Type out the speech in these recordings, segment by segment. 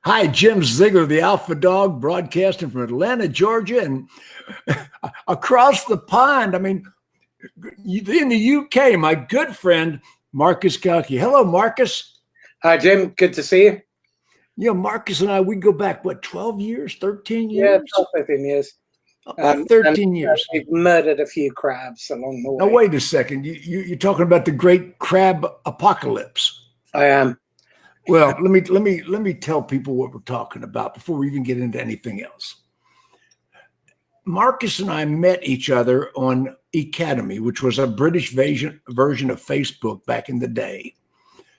Hi, Jim Ziegler, the Alpha Dog, broadcasting from Atlanta, Georgia, and across the pond. I mean, in the UK, my good friend Marcus Cauchi. Hello, Marcus. Hi, Jim. Good to see you. You know, Marcus and I, we go back, what, 12 years, 13 Yeah, years? 12, 13 years. About 13 years. We've murdered a few crabs along the way. Now, wait a second. You're talking about the great crab apocalypse. I am. Well, let me tell people what we're talking about before we even get into anything else. Marcus and I met each other on Academy, which was a British version of Facebook back in the day.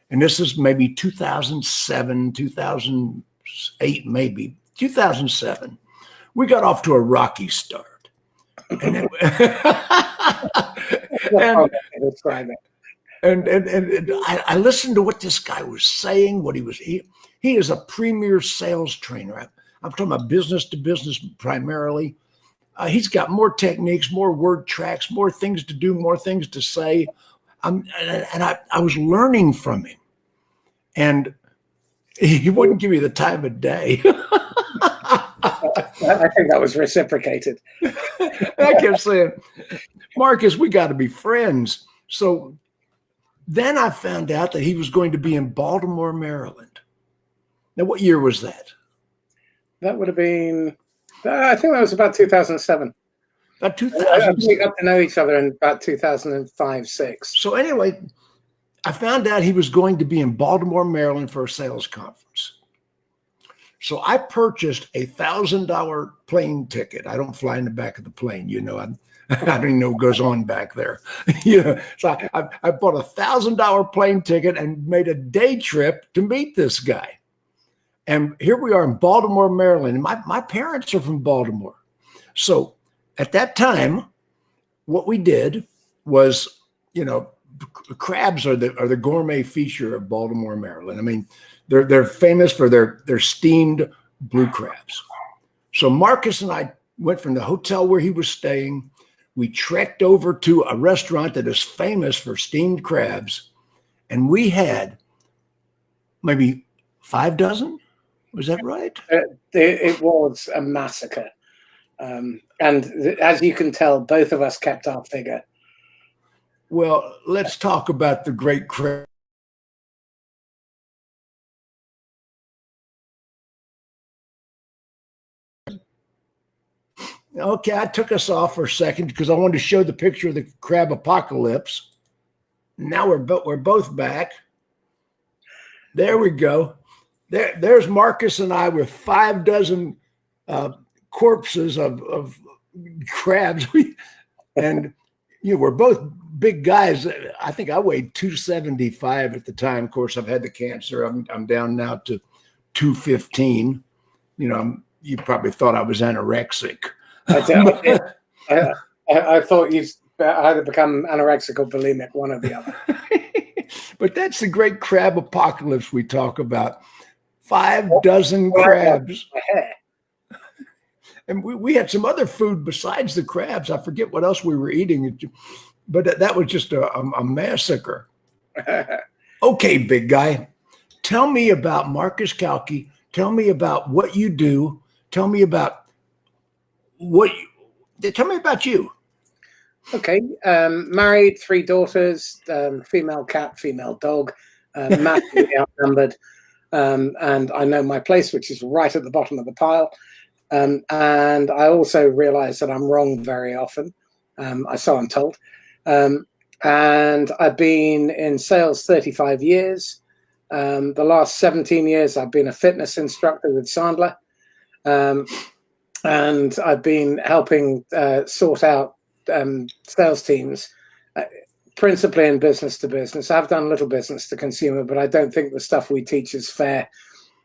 And this is maybe 2007, 2008, maybe 2007. We got off to a rocky start. And I listened to what this guy was saying, what he is a premier sales trainer. I'm talking about business to business primarily. He's got more techniques, more word tracks, more things to do, more things to say. I was learning from him. And he wouldn't give me the time of day. I think that was reciprocated. I kept saying, Marcus, we got to be friends. So then I found out that he was going to be in Baltimore, Maryland. Now, what year was that? That would have been, I think that was about 2007. About 2007. We got to know each other in about 2005, 6. So anyway, I found out he was going to be in Baltimore, Maryland for a sales conference. So I purchased $1,000 plane ticket. I don't fly in the back of the plane, you know. I don't even know what goes on back there. So I bought $1,000 plane ticket and made a day trip to meet this guy. And here we are in Baltimore, Maryland. And my parents are from Baltimore. So at that time, what we did was, you know, crabs are the gourmet feature of Baltimore, Maryland. I mean, they're famous for their steamed blue crabs. So Marcus and I went from the hotel where he was staying. We trekked over to a restaurant that is famous for steamed crabs, and we had maybe 5 dozen. Was that right? It was a massacre. And as you can tell, both of us kept our figure. Well, let's talk about the great crab. Okay, I took us off for a second because I wanted to show the picture of the crab apocalypse. Now we're both back. There we go. There's Marcus and I with 5 dozen corpses of crabs. And you know, we're both big guys. I think I weighed 275 at the time. Of course, I've had the cancer. I'm down now to 215. You know, you probably thought I was anorexic. I thought you'd either become anorexic or bulimic, one or the other. But that's the great crab apocalypse we talk about. 5 dozen crabs. And we had some other food besides the crabs. I forget what else we were eating, but that was just a massacre. Okay, big guy, tell me about Marcus Cauchi. Tell me about what you do. Tell me about tell me about you. Okay, married, 3 daughters, female cat, female dog, massively outnumbered. And I know my place, which is right at the bottom of the pile. And I also realize that I'm wrong very often. So I'm told. And I've been in sales 35 years. The last 17 years, I've been a fitness instructor with Sandler. And I've been helping sort out sales teams, principally in business to business. I've done a little business to consumer, but I don't think the stuff we teach is fair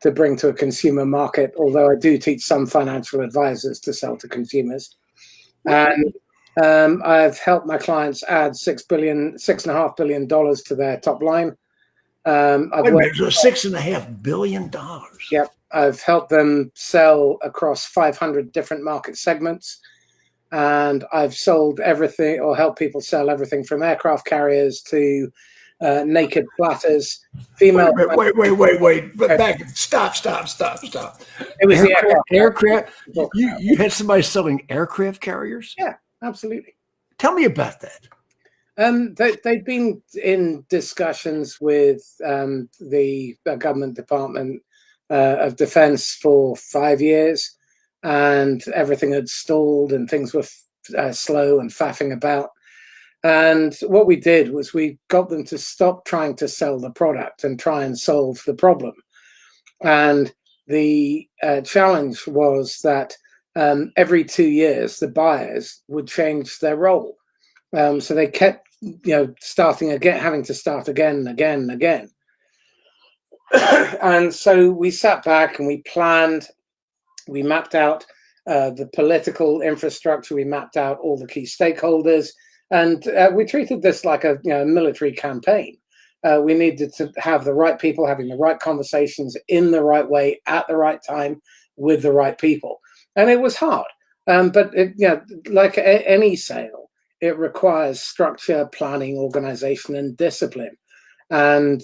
to bring to a consumer market, although I do teach some financial advisors to sell to consumers. And I've helped my clients add $6.5 billion to their top line. $6.5 billion. Yep. I've helped them sell across 500 different market segments. And I've sold everything, or helped people sell everything from aircraft carriers to naked platters, female. Wait. But back. Stop. It was aircraft. You had somebody selling aircraft carriers? Yeah, absolutely. Tell me about that. They've been in discussions with the government Department of Defense for 5 years, and everything had stalled and things were slow and faffing about. And what we did was we got them to stop trying to sell the product and try and solve the problem. And the challenge was that every 2 years, the buyers would change their role. So they kept, starting again, having to start again. And so we sat back and we planned, we mapped out the political infrastructure, we mapped out all the key stakeholders, and we treated this like a military campaign. We needed to have the right people having the right conversations in the right way at the right time with the right people. And it was hard, but like any sale, it requires structure, planning, organization, and discipline. And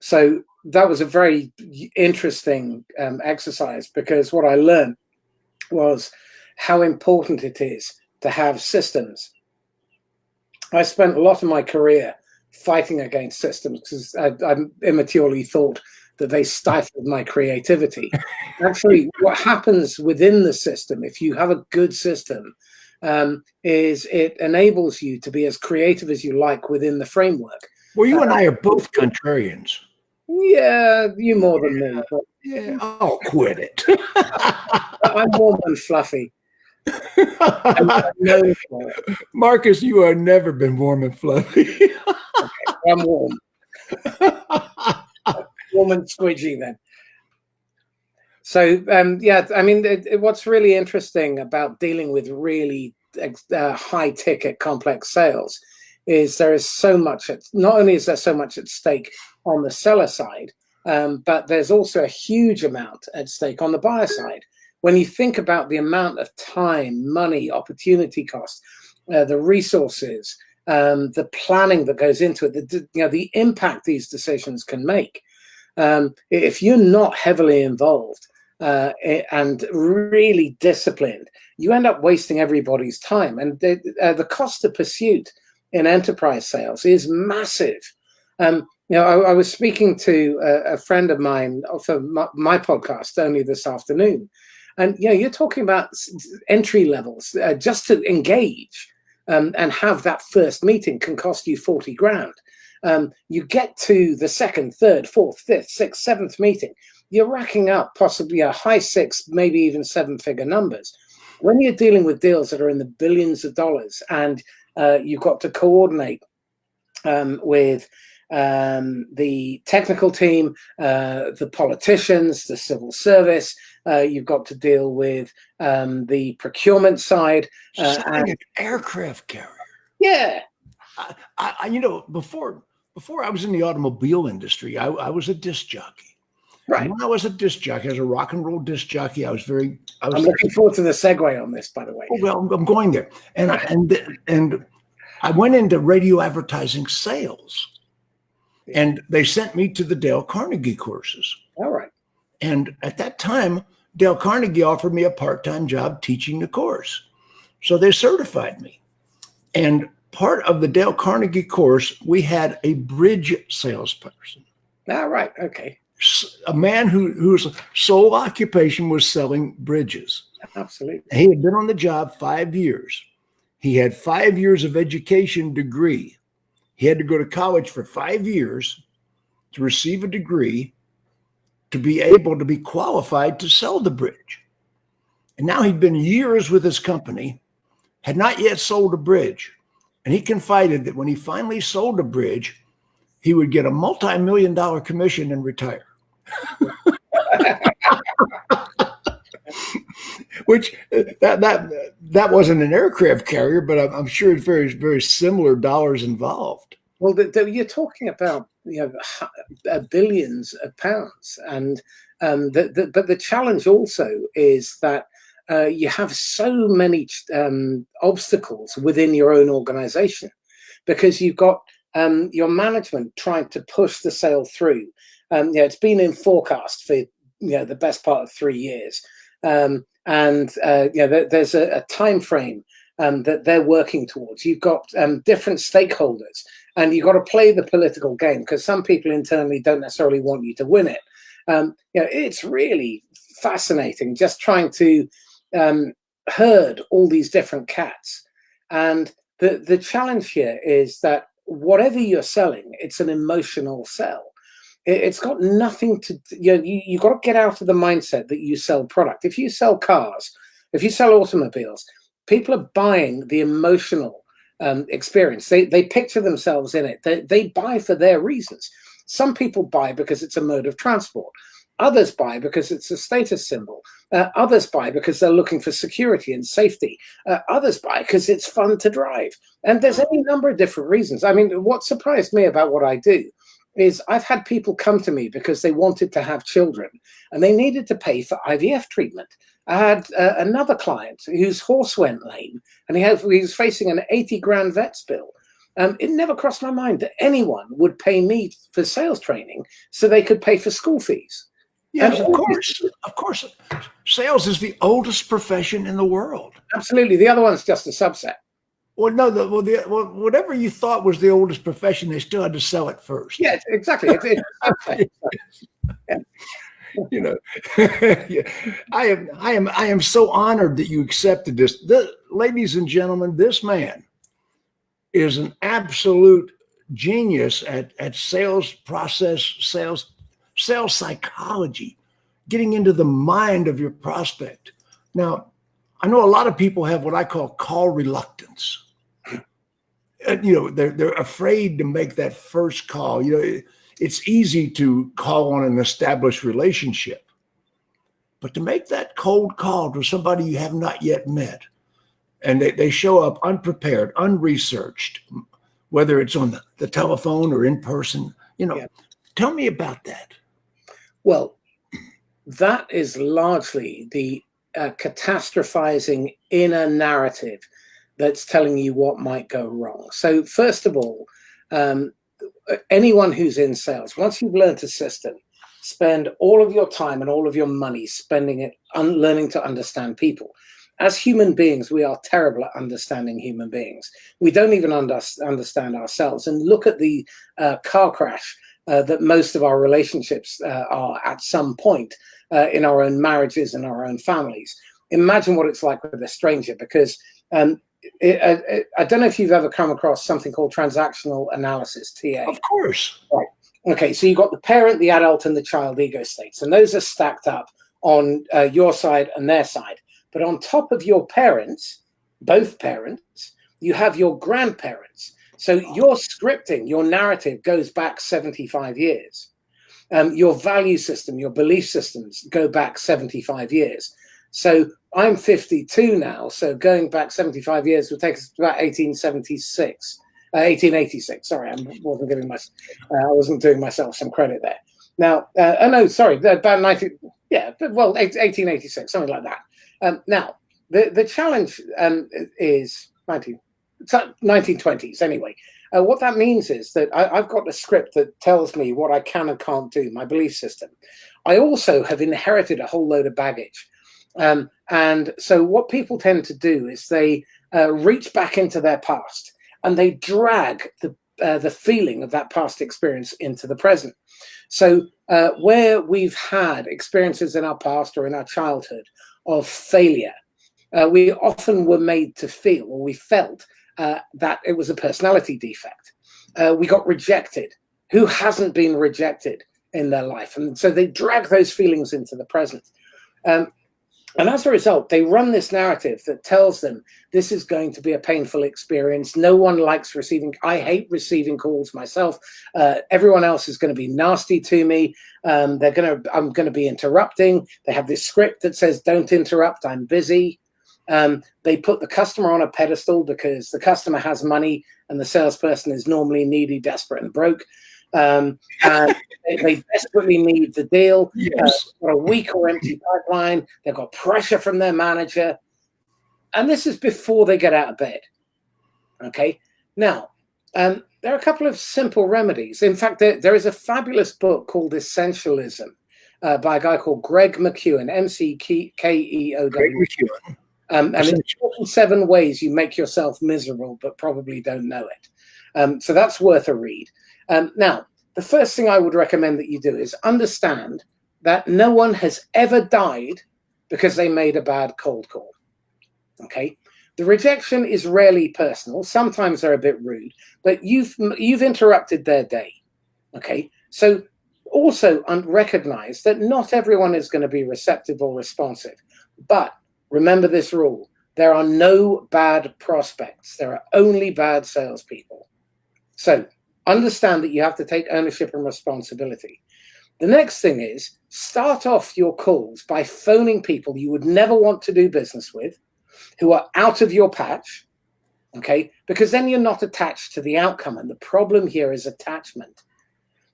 so that was a very interesting exercise, because what I learned was how important it is to have systems. I spent a lot of my career fighting against systems because I immaturely thought that they stifled my creativity. Actually, what happens within the system, if you have a good system, is it enables you to be as creative as you like within the framework. Well, you and I are both contrarians. Yeah, you more than me. But yeah, I'll quit it. I'm warm and fluffy. Marcus, you have never been warm and fluffy. Okay, I'm warm. Warm and squidgy then. So, what's really interesting about dealing with really high-ticket, complex sales is there is so much. Not only is there so much at stake on the seller side, but there's also a huge amount at stake on the buyer side. When you think about the amount of time, money, opportunity cost, the resources, the planning that goes into it, the impact these decisions can make. If you're not heavily involved and really disciplined, you end up wasting everybody's time. And the cost of pursuit in enterprise sales is massive. I was speaking to a friend of mine for my podcast only this afternoon. And you're talking about entry levels just to engage and have that first meeting can cost you 40 grand. You get to the second, third, fourth, fifth, sixth, seventh meeting, you're racking up possibly a high 6, maybe even 7-figure numbers. When you're dealing with deals that are in the billions of dollars, and you've got to coordinate with the technical team, the politicians, the civil service. You've got to deal with the procurement side. Selling an aircraft carrier. Yeah. Before I was in the automobile industry, I was a disc jockey. Right. And when I was a disc jockey, as a rock and roll disc jockey, I'm looking forward to the segue on this, by the way. Well, I'm going there. And I went into radio advertising sales. And they sent me to the Dale Carnegie courses. All right. And at that time, Dale Carnegie offered me a part-time job teaching the course. So they certified me. And part of the Dale Carnegie course, we had a bridge salesperson. All right. Okay. A man whose sole occupation was selling bridges. Absolutely. And he had been on the job 5 years. He had 5 years of education degree. He had to go to college for 5 years to receive a degree to be able to be qualified to sell the bridge. And now he'd been years with his company, had not yet sold a bridge. And he confided that when he finally sold a bridge, he would get a multi-million-dollar commission and retire. Which that wasn't an aircraft carrier, but I'm sure it's very, very similar dollars involved. Well, you're talking about billions of pounds, and but the challenge also is that you have so many obstacles within your own organization, because you've got your management trying to push the sale through. It's been in forecast for the best part of 3 years, there's a time frame that they're working towards. You've got different stakeholders, and you've got to play the political game, because some people internally don't necessarily want you to win it. It's really fascinating just trying to herd all these different cats. And the challenge here is that whatever you're selling, it's an emotional sell. It's got nothing to, you've got to get out of the mindset that you sell product. If you sell cars, if you sell automobiles, people are buying the emotional experience. They picture themselves in it. They buy for their reasons. Some people buy because it's a mode of transport. Others buy because it's a status symbol. Others buy because they're looking for security and safety. Others buy because it's fun to drive. And there's any number of different reasons. I mean, what surprised me about what I do is I've had people come to me because they wanted to have children and they needed to pay for IVF treatment. I had another client whose horse went lame, and he was facing an 80 grand vet's bill. It never crossed my mind that anyone would pay me for sales training so they could pay for school fees. Yes, of course. Sales is the oldest profession in the world. Absolutely. The other one's just a subset. Well, no, whatever you thought was the oldest profession, they still had to sell it first. Yeah, exactly. Yeah. Yeah. I am so honored that you accepted this. Ladies and gentlemen, this man is an absolute genius at sales process, sales psychology, getting into the mind of your prospect. Now, I know a lot of people have what I call call reluctance. They're afraid to make that first call. It's easy to call on an established relationship, but to make that cold call to somebody you have not yet met, and they show up unprepared, unresearched, whether it's on the telephone or in person, Tell me about that. Well, that is largely the catastrophizing inner narrative that's telling you what might go wrong. So first of all, anyone who's in sales, once you've learned a system, spend all of your time and all of your money spending it learning to understand people. As human beings, we are terrible at understanding human beings. We don't even understand ourselves. And look at the car crash that most of our relationships are at some point in our own marriages and our own families. Imagine what it's like with a stranger, because I don't know if you've ever come across something called transactional analysis, TA. Of course. Right. Okay, so you've got the parent, the adult, and the child ego states, and those are stacked up on your side and their side. But on top of your parents, both parents, you have your grandparents. So your scripting, your narrative goes back 75 years. Your value system, your belief systems go back 75 years. So I'm 52 now. So going back 75 years would take us to about 1886. Sorry, I wasn't doing myself some credit there. Now, about 1886, something like that. Now, the challenge is 1920s anyway. What that means is that I've got a script that tells me what I can and can't do, my belief system. I also have inherited a whole load of baggage. And so what people tend to do is they reach back into their past and they drag the feeling of that past experience into the present. So where we've had experiences in our past or in our childhood of failure, we often were made to feel, or we felt, that it was a personality defect. We got rejected. Who hasn't been rejected in their life? And so they drag those feelings into the present. And as a result, they run this narrative that tells them this is going to be a painful experience. No one likes receiving. I hate receiving calls myself. Everyone else is going to be nasty to me. I'm going to be interrupting. They have this script that says, don't interrupt, I'm busy. They put the customer on a pedestal because the customer has money and the salesperson is normally needy, desperate, and broke. And they desperately need the deal. Yes. Got a weak or empty pipeline. They've got pressure from their manager. And this is before they get out of bed. Okay. Now, There are a couple of simple remedies. In fact, there is a fabulous book called Essentialism by a guy called Greg McKeown, McKeown. Great McEwen. And it's 47 ways you make yourself miserable, but probably don't know it. So that's worth a read. Now, the first thing I would recommend that you do is understand that no one has ever died because they made a bad cold call. Okay? The rejection is rarely personal. Sometimes they're a bit rude, but you've interrupted their day. Okay? So also recognize that not everyone is going to be receptive or responsive. But remember this rule. There are no bad prospects. There are only bad salespeople. So understand that you have to take ownership and responsibility. The next thing is start off your calls by phoning people you would never want to do business with, who are out of your patch, okay? Because then you're not attached to the outcome. And the problem here is attachment.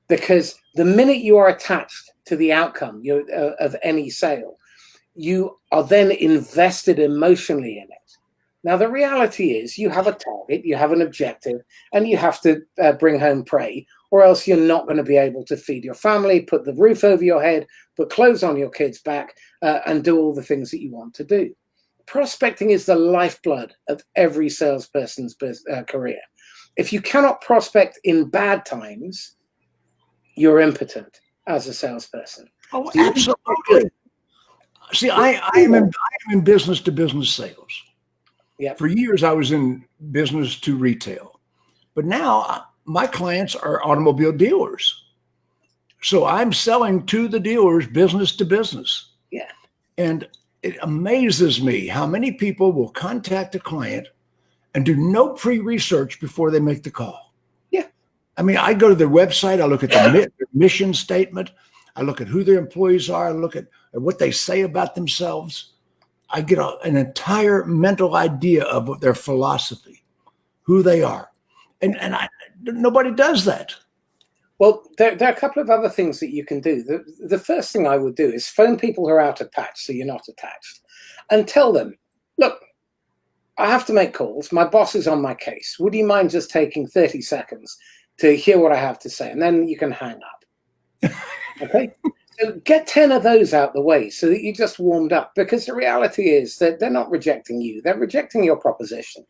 Because the minute you are attached to the outcome of any sale, you are then invested emotionally in it. Now, the reality is you have a target, you have an objective, and you have to bring home prey, or else you're not going to be able to feed your family, put the roof over your head, put clothes on your kids' back, and do all the things that you want to do. Prospecting is the lifeblood of every salesperson's career. If you cannot prospect in bad times, you're impotent as a salesperson. Oh, absolutely. See, I am in business to business sales. Yeah. For years, I was in business to retail, but now my clients are automobile dealers. So I'm selling to the dealers, business to business. Yeah. And it amazes me how many people will contact a client and do no pre-research before they make the call. Yeah. I mean, I go to their website, I look at the mission statement, I look at who their employees are, I look at what they say about themselves. I get an entire mental idea of what their philosophy, who they are. And nobody does that. Well, there are a couple of other things that you can do. The first thing I would do is phone people who are out of patch, so you're not attached, and tell them, look, I have to make calls. My boss is on my case. Would you mind just taking 30 seconds to hear what I have to say? And then you can hang up. Okay? So get 10 of those out the way so that you just warmed up, because the reality is that they're not rejecting you. They're rejecting your proposition.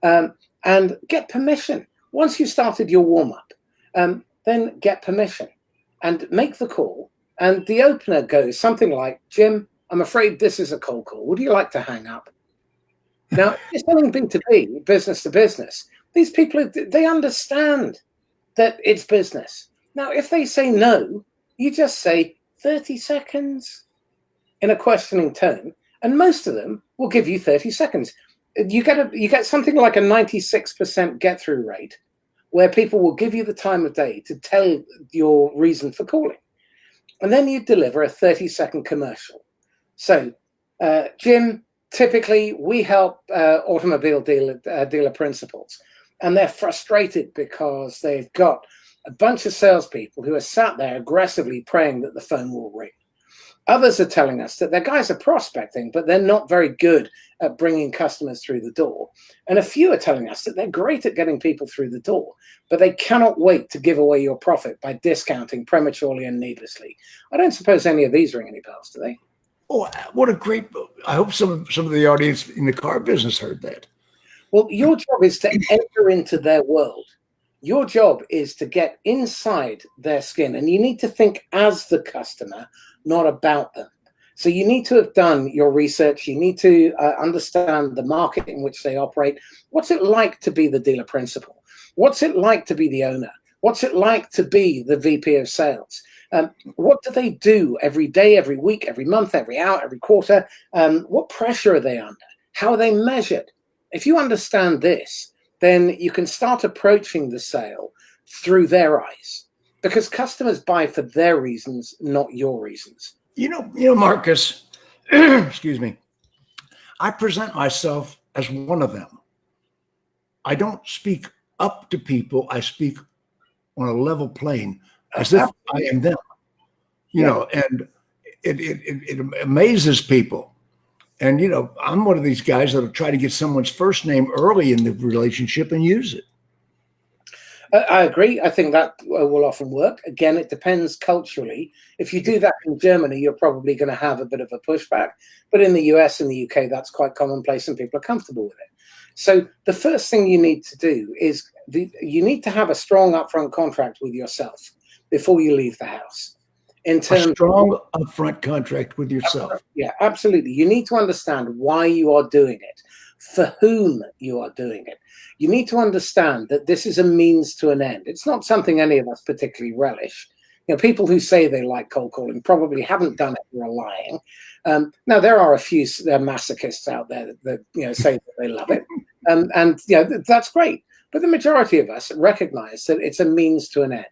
And get permission. Once you've started your warm-up, then get permission and make the call. And the opener goes something like, Jim, I'm afraid this is a cold call. Would you like to hang up? Now, it's something B2B, business to business. These people, they understand that it's business. Now, if they say no, you just say 30 seconds in a questioning tone, and most of them will give you 30 seconds. You get something like a 96% get-through rate, where people will give you the time of day to tell your reason for calling. And then you deliver a 30-second commercial. So, Jim, typically we help automobile dealer principals, and they're frustrated because they've got a bunch of salespeople who are sat there aggressively praying that the phone will ring. Others are telling us that their guys are prospecting, but they're not very good at bringing customers through the door. And a few are telling us that they're great at getting people through the door, but they cannot wait to give away your profit by discounting prematurely and needlessly. I don't suppose any of these ring any bells, do they? Oh, what a great book. I hope some of the audience in the car business heard that. Well, your job is to enter into their world. Your job is to get inside their skin, and you need to think as the customer, not about them. So you need to have done your research. You need to understand the market in which they operate. What's it like to be the dealer principal? What's it like to be the owner? What's it like to be the VP of sales? What do they do every day, every week, every month, every hour, every quarter? What pressure are they under? How are they measured? If you understand this, then you can start approaching the sale through their eyes, because customers buy for their reasons, not your reasons. You know, Marcus, excuse me, I present myself as one of them. I don't speak up to people. I speak on a level plane as if I am them, you know, and it amazes people. And, you know, I'm one of these guys that'll try to get someone's first name early in the relationship and use it. I agree. I think that will often work. Again, it depends culturally. If you do that in Germany, you're probably going to have a bit of a pushback. But in the US and the UK, that's quite commonplace and people are comfortable with it. So the first thing you need to do is you need to have a strong upfront contract with yourself before you leave the house. In terms a strong upfront contract with yourself. Yeah, absolutely. You need to understand why you are doing it, for whom you are doing it. You need to understand that this is a means to an end. It's not something any of us particularly relish. You know, people who say they like cold calling probably haven't done it or are lying. Now, there are a few masochists out there that say that they love it. And that's great. But the majority of us recognize that it's a means to an end.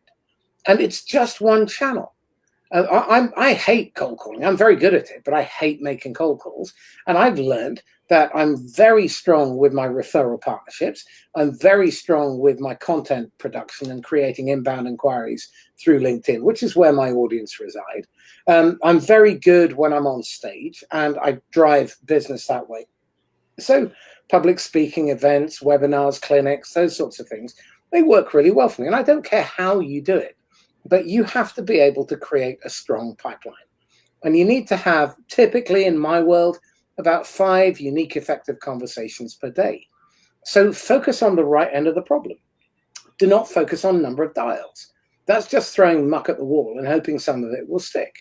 And it's just one channel. I hate cold calling. I'm very good at it, but I hate making cold calls. And I've learned that I'm very strong with my referral partnerships. I'm very strong with my content production and creating inbound inquiries through LinkedIn, which is where my audience reside. I'm very good when I'm on stage, and I drive business that way. So public speaking events, webinars, clinics, those sorts of things, they work really well for me. And I don't care how you do it. But you have to be able to create a strong pipeline. And you need to have, typically in my world, about 5 unique, effective conversations per day. So focus on the right end of the problem. Do not focus on number of dials. That's just throwing muck at the wall and hoping some of it will stick.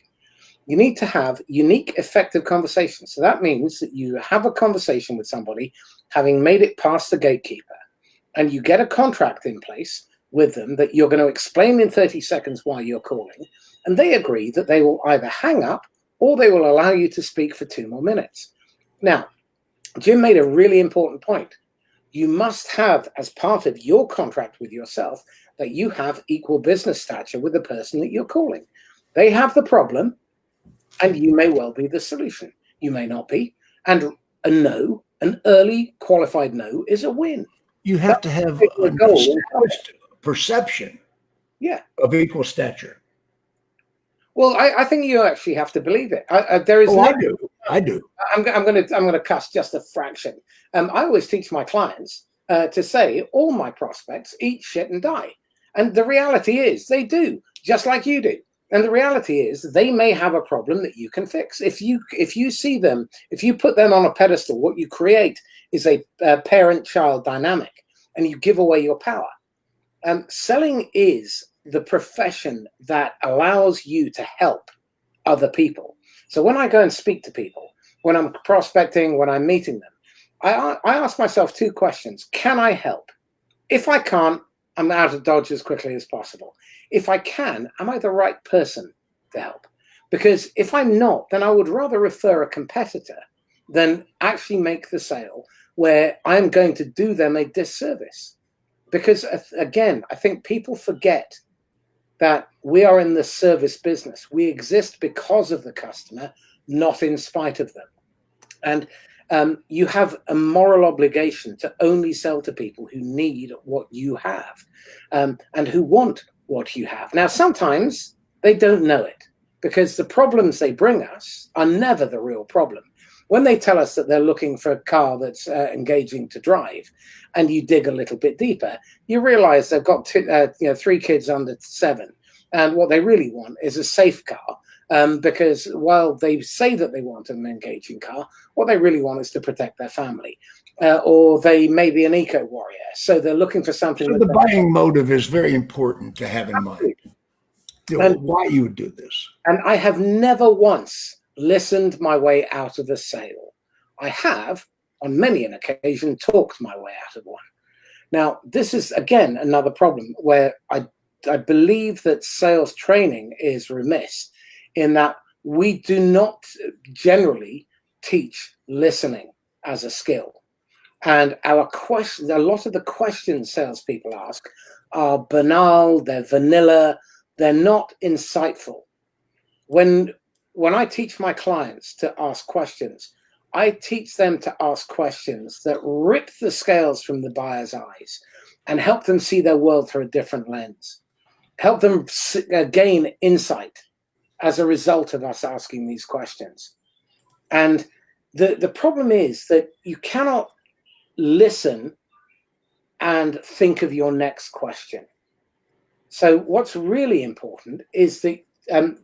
You need to have unique, effective conversations. So that means that you have a conversation with somebody, having made it past the gatekeeper, and you get a contract in place with them that you're going to explain in 30 seconds why you're calling, and they agree that they will either hang up or they will allow you to speak for 2 more minutes. Now, Jim made a really important point. You must have, as part of your contract with yourself, that you have equal business stature with the person that you're calling. They have the problem, and you may well be the solution. You may not be. And a no, an early qualified no, is a win. You have to have a goal, perception of equal stature. Well, I think you actually have to believe it. I do. I'm going to cuss just a fraction. I always teach my clients to say all my prospects eat shit and die, and the reality is they do, just like you do. And the reality is they may have a problem that you can fix. If you see them, if you put them on a pedestal, what you create is a parent-child dynamic, and you give away your power. Selling is the profession that allows you to help other people. So when I go and speak to people, when I'm prospecting, when I'm meeting them, I ask myself 2 questions. Can I help? If I can't, I'm out of Dodge as quickly as possible. If I can, am I the right person to help? Because if I'm not, then I would rather refer a competitor than actually make the sale where I'm going to do them a disservice. Because, again, I think people forget that we are in the service business. We exist because of the customer, not in spite of them. And you have a moral obligation to only sell to people who need what you have and who want what you have. Now, sometimes they don't know it because the problems they bring us are never the real problem. When they tell us that they're looking for a car that's engaging to drive, and you dig a little bit deeper, you realize they've got 3 kids under 7. And what they really want is a safe car, because while they say that they want an engaging car, what they really want is to protect their family. Or they may be an eco-warrior. So they're looking for something. So the buying motive is very important to have in mind. And why you would do this. And I have never once listened my way out of a sale. I have, on many an occasion, talked my way out of one. Now, this is, again, another problem where I believe that sales training is remiss in that we do not generally teach listening as a skill. And our questions, a lot of the questions salespeople ask are banal, they're vanilla, they're not insightful. When I teach my clients to ask questions, I teach them to ask questions that rip the scales from the buyer's eyes and help them see their world through a different lens, help them gain insight as a result of us asking these questions. And the problem is that you cannot listen and think of your next question. So what's really important is that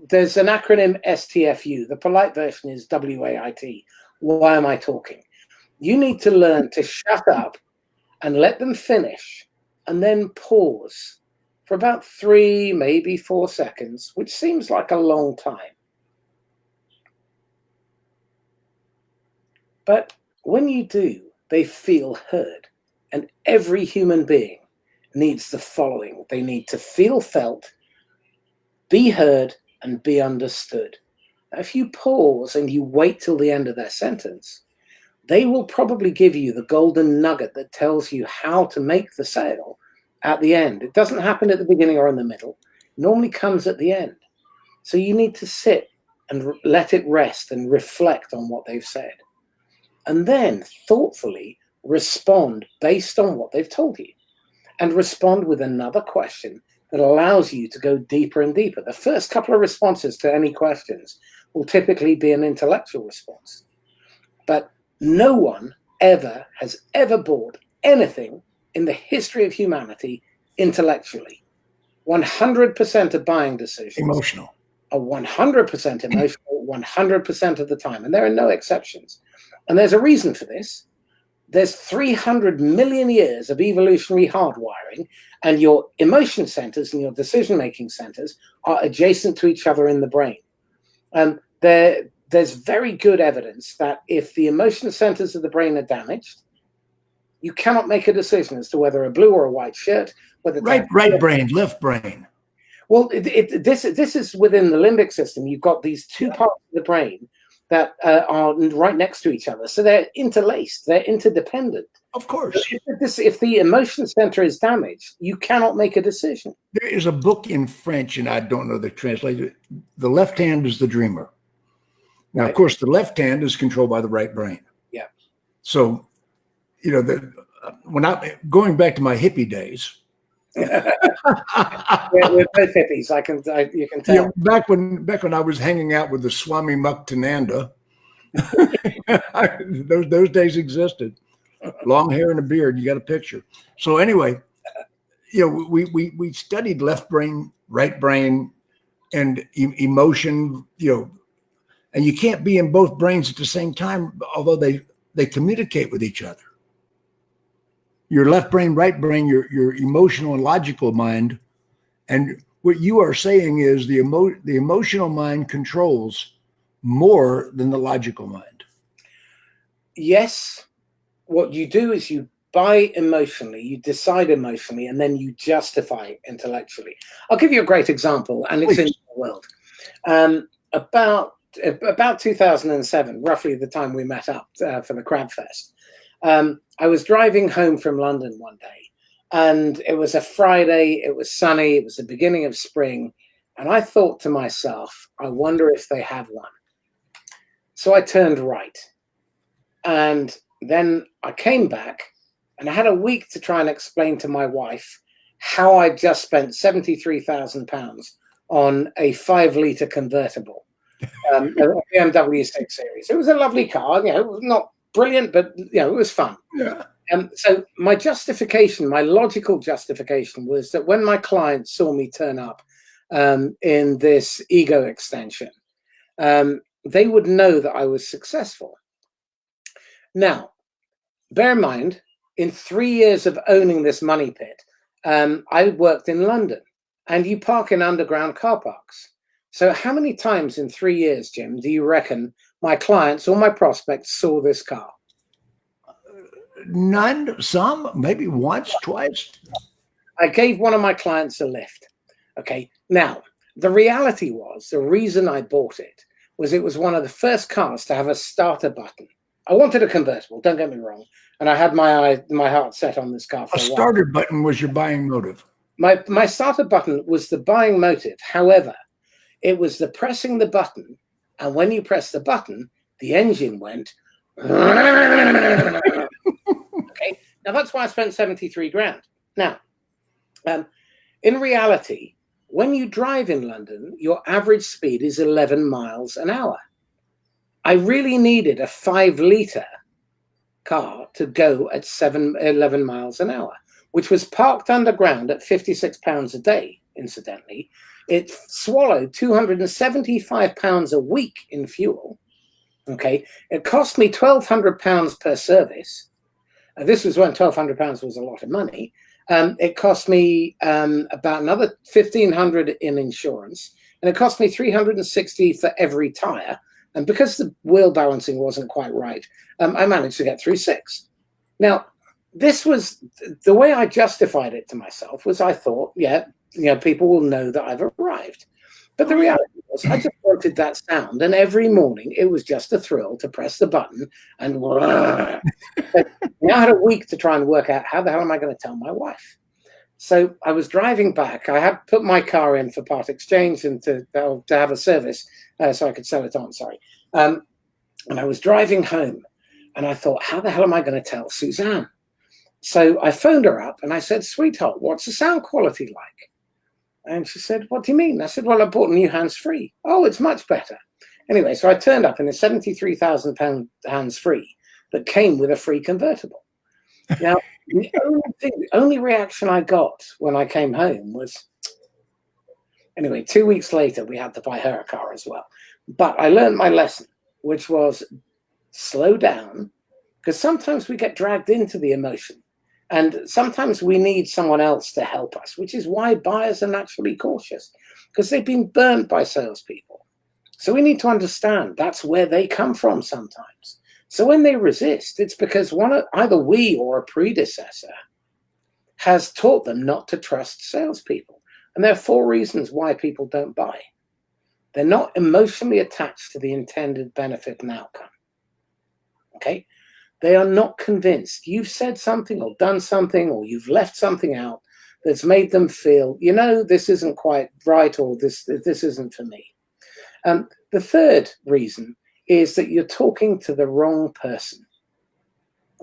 there's an acronym STFU. The polite version is WAIT. Why am I talking? You need to learn to shut up and let them finish, and then pause for about 3, maybe 4 seconds, which seems like a long time. But when you do, they feel heard. And every human being needs the following. They need to feel felt, be heard, and be understood. Now, if you pause and you wait till the end of their sentence, they will probably give you the golden nugget that tells you how to make the sale at the end. It doesn't happen at the beginning or in the middle. It normally comes at the end. So you need to sit and let it rest and reflect on what they've said. And then thoughtfully respond based on what they've told you. And respond with another question that allows you to go deeper and deeper. The first couple of responses to any questions will typically be an intellectual response. But no one has ever bought anything in the history of humanity intellectually. 100% of buying decisions Emotional. are 100% emotional, 100% of the time. And there are no exceptions. And there's a reason for this. There's 300 million years of evolutionary hardwiring, and your emotion centers and your decision-making centers are adjacent to each other in the brain. There's very good evidence that if the emotion centers of the brain are damaged, you cannot make a decision as to whether a blue or a white shirt, whether Right brain, left brain. Well, this is within the limbic system. You've got these two parts of the brain that are right next to each other. So they're interlaced, they're interdependent. Of course. If the emotion center is damaged, you cannot make a decision. There is a book in French, and I don't know the translation. The left hand is the dreamer. Now, of course, the left hand is controlled by the right brain. Yeah. So, when I'm going back to my hippie days. We're both hippies. You can tell. Yeah, back when I was hanging out with the Swami Muktananda, those days existed. Long hair and a beard. You got a picture. So anyway, we studied left brain, right brain, and emotion. And you can't be in both brains at the same time, although they communicate with each other. Your left brain, right brain, your emotional and logical mind. And what you are saying is the emotional mind controls more than the logical mind. Yes. What you do is you buy emotionally, you decide emotionally, and then you justify intellectually. I'll give you a great example, and it's in the world. About 2007, roughly the time we met up for the Crab Fest, I was driving home from London one day, and it was a Friday, it was sunny, it was the beginning of spring, and I thought to myself, I wonder if they have one. So I turned right, and then I came back, and I had a week to try and explain to my wife how I just spent £73,000 on a 5-litre convertible, a BMW 6 Series. It was a lovely car, it was not brilliant, but it was fun. Yeah. So my justification, my logical justification, was that when my clients saw me turn up in this ego extension, they would know that I was successful. Now, bear in mind, in 3 years of owning this money pit, I worked in London, and you park in underground car parks. So how many times in 3 years, Jim, do you reckon my clients or my prospects saw this car? None, some, maybe once, twice. I gave one of my clients a lift. Okay. Now, the reality was, the reason I bought it was one of the first cars to have a starter button. I wanted a convertible, don't get me wrong. And I had my heart set on this car for a while. Starter button was your buying motive. My starter button was the buying motive. However, it was the pressing the button. And when you press the button, the engine went. Okay. Now that's why I spent 73 grand. Now, in reality, when you drive in London, your average speed is 11 miles an hour. I really needed a 5-litre car to go at 11 miles an hour, which was parked underground at £56 a day. incidentally, it swallowed 275 pounds a week in fuel. Okay, it cost me £1,200 per service. This was when £1,200 was a lot of money. It cost me about another 1,500 in insurance, and it cost me 360 for every tire. And because the wheel balancing wasn't quite right, I managed to get through 6. Now, this was the way I justified it to myself. Was I thought, yeah, people will know that I've arrived. But the reality was, I just wanted that sound, and every morning it was just a thrill to press the button and. Now I had a week to try and work out how the hell am I going to tell my wife. So I was driving back. I had put my car in for part exchange and to have a service so I could sell it on. Sorry, and I was driving home, and I thought, how the hell am I going to tell Suzanne? So I phoned her up and I said, sweetheart, what's the sound quality like? And she said, what do you mean? I said, well, I bought a new hands-free. Oh, it's much better. Anyway, so I turned up in a £73,000 hands-free that came with a free convertible. Now, the only reaction I got when I came home was, anyway, 2 weeks later, we had to buy her a car as well. But I learned my lesson, which was slow down, because sometimes we get dragged into the emotion. And sometimes we need someone else to help us, which is why buyers are naturally cautious, because they've been burnt by salespeople. So we need to understand that's where they come from sometimes. So when they resist, it's because either we or a predecessor has taught them not to trust salespeople. And there are 4 reasons why people don't buy. They're not emotionally attached to the intended benefit and outcome. Okay? They are not convinced. You've said something or done something, or you've left something out that's made them feel, this isn't quite right, or this isn't for me. The third reason is that you're talking to the wrong person.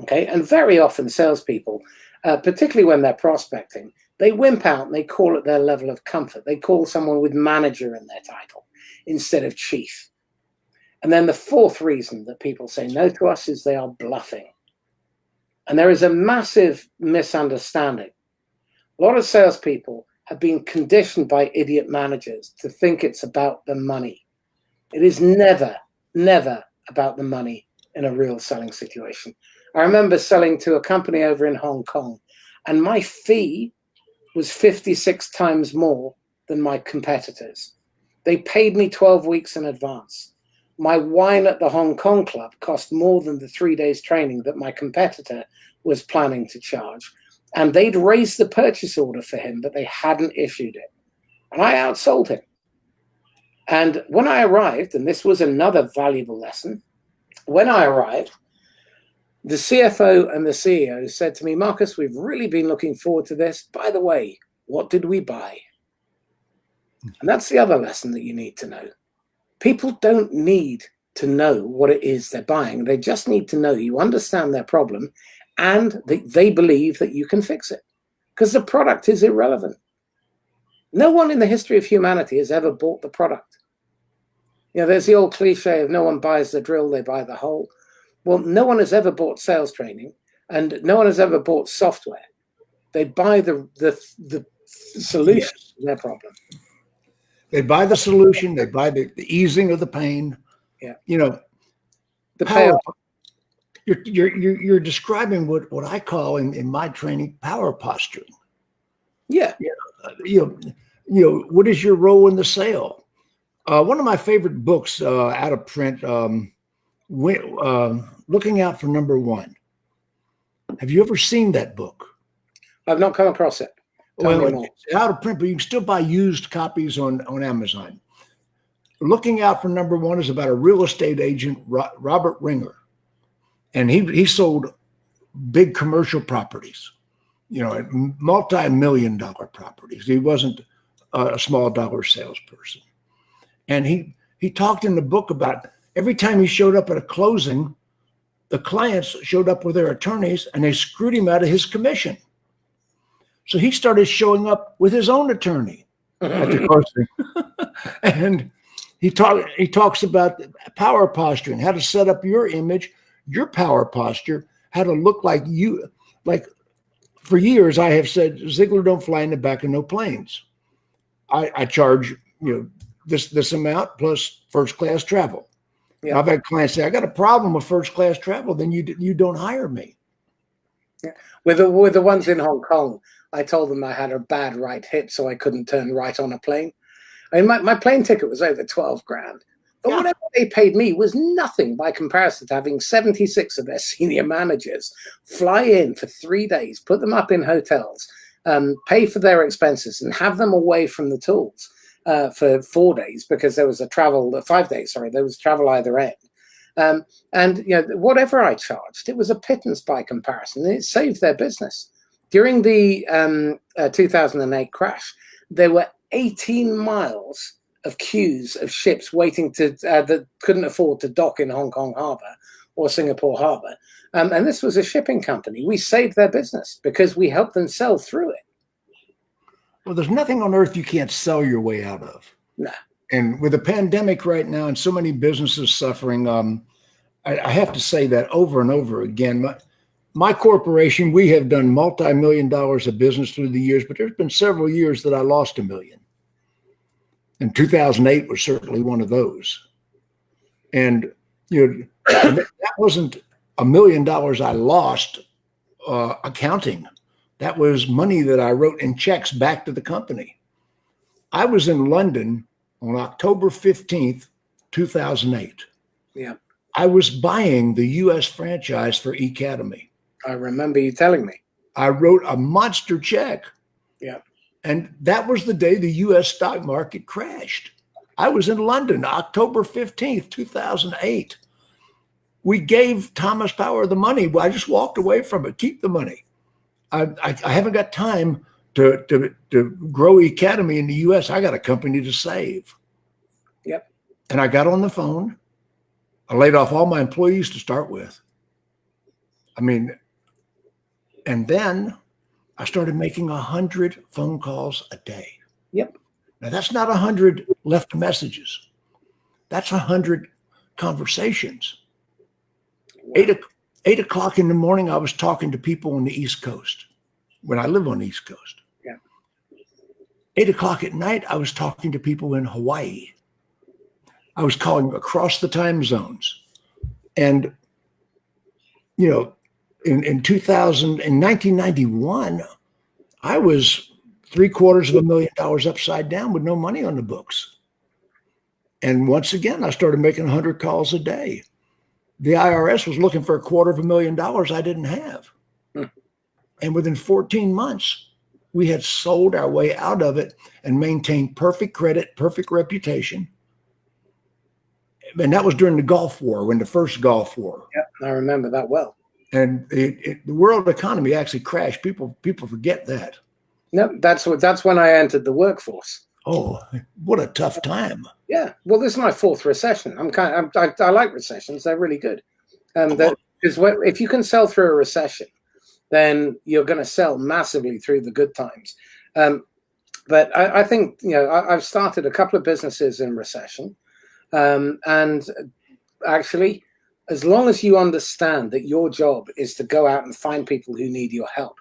Okay, and very often salespeople, particularly when they're prospecting, they wimp out and they call it their level of comfort. They call someone with manager in their title instead of chief. And then the 4th reason that people say no to us is they are bluffing. And there is a massive misunderstanding. A lot of salespeople have been conditioned by idiot managers to think it's about the money. It is never about the money in a real selling situation. I remember selling to a company over in Hong Kong, and my fee was 56 times more than my competitors. They paid me 12 weeks in advance. My wine at the Hong Kong club cost more than the 3 days training that my competitor was planning to charge. And they'd raised the purchase order for him, but they hadn't issued it. And I outsold him. And when I arrived, and this was another valuable lesson, when I arrived, the CFO and the CEO said to me, Marcus, we've really been looking forward to this. By the way, what did we buy? And that's the other lesson that you need to know. People don't need to know what it is they're buying. They just need to know you understand their problem and they believe that you can fix it, because the product is irrelevant. No one in the history of humanity has ever bought the product. There's the old cliche of no one buys the drill, they buy the hole. Well, no one has ever bought sales training, and no one has ever bought software. They buy the solution to their problem. They buy the solution. They buy the easing of the pain. Yeah. The power. You're describing what I call in my training power posturing. Yeah. What is your role in the sale? One of my favorite books out of print, Looking Out for Number One. Have you ever seen that book? I've not come across it. Well, it's out of print, but you can still buy used copies on Amazon. Looking Out for Number One is about a real estate agent, Robert Ringer. And he sold big commercial properties, multi-million-dollar properties. He wasn't a small dollar salesperson. And he talked in the book about every time he showed up at a closing, the clients showed up with their attorneys and they screwed him out of his commission. So he started showing up with his own attorney at the closing. And he talks about power posturing, how to set up your image, your power posture, how to look like you. Like for years, I have said, Ziegler don't fly in the back of no planes. I charge, this amount plus first class travel. Yeah. I've had clients say, I got a problem with first class travel. Then you don't hire me. Yeah. With the ones in Hong Kong, I told them I had a bad right hip, so I couldn't turn right on a plane. I mean, my plane ticket was over 12 grand. But whatever they paid me was nothing by comparison to having 76 of their senior managers fly in for 3 days, put them up in hotels, pay for their expenses, and have them away from the tools for 4 days because there was 5 days, sorry, there was travel either end. And whatever I charged, it was a pittance by comparison. And it saved their business. During the 2008 crash, there were 18 miles of queues of ships waiting that couldn't afford to dock in Hong Kong Harbor or Singapore Harbor. And this was a shipping company. We saved their business because we helped them sell through it. Well, there's nothing on earth you can't sell your way out of. No. And with the pandemic right now and so many businesses suffering, I have to say that over and over again. My corporation, we have done multi-million dollars of business through the years, but there's been several years that I lost $1 million. And 2008 was certainly one of those. And that wasn't $1 million I lost accounting. That was money that I wrote in checks back to the company. I was in London on October 15th, 2008. Yeah. I was buying the U.S. franchise for Academy. I remember you telling me. I wrote a monster check. Yeah. And that was the day the U.S. stock market crashed. I was in London, October 15th, 2008. We gave Thomas Power the money. Well, I just walked away from it. Keep the money. I haven't got time to grow Academy in the U.S. I got a company to save. Yep. And I got on the phone. I laid off all my employees to start with. I mean, and then I started making 100 phone calls a day. Yep. Now that's not 100 left messages. That's 100 conversations. Wow. 8 o'clock in the morning, I was talking to people on the East Coast when I live on the East Coast. Yeah. 8 o'clock at night, I was talking to people in Hawaii. I was calling across the time zones. And, in 1991, I was $750,000 upside down with no money on the books. And once again, I started making 100 calls a day. The IRS was looking for $250,000 I didn't have. And within 14 months, we had sold our way out of it and maintained perfect credit, perfect reputation. And that was during the Gulf War, when the first Gulf War. Yeah, I remember that well. And the world economy actually crashed. People forget that. No, that's when I entered the workforce. Oh, what a tough time! Yeah, well, this is my fourth recession. I like recessions; they're really good. Because if you can sell through a recession, then you're going to sell massively through the good times. But I think I've started a couple of businesses in recession, and actually, as long as you understand that your job is to go out and find people who need your help,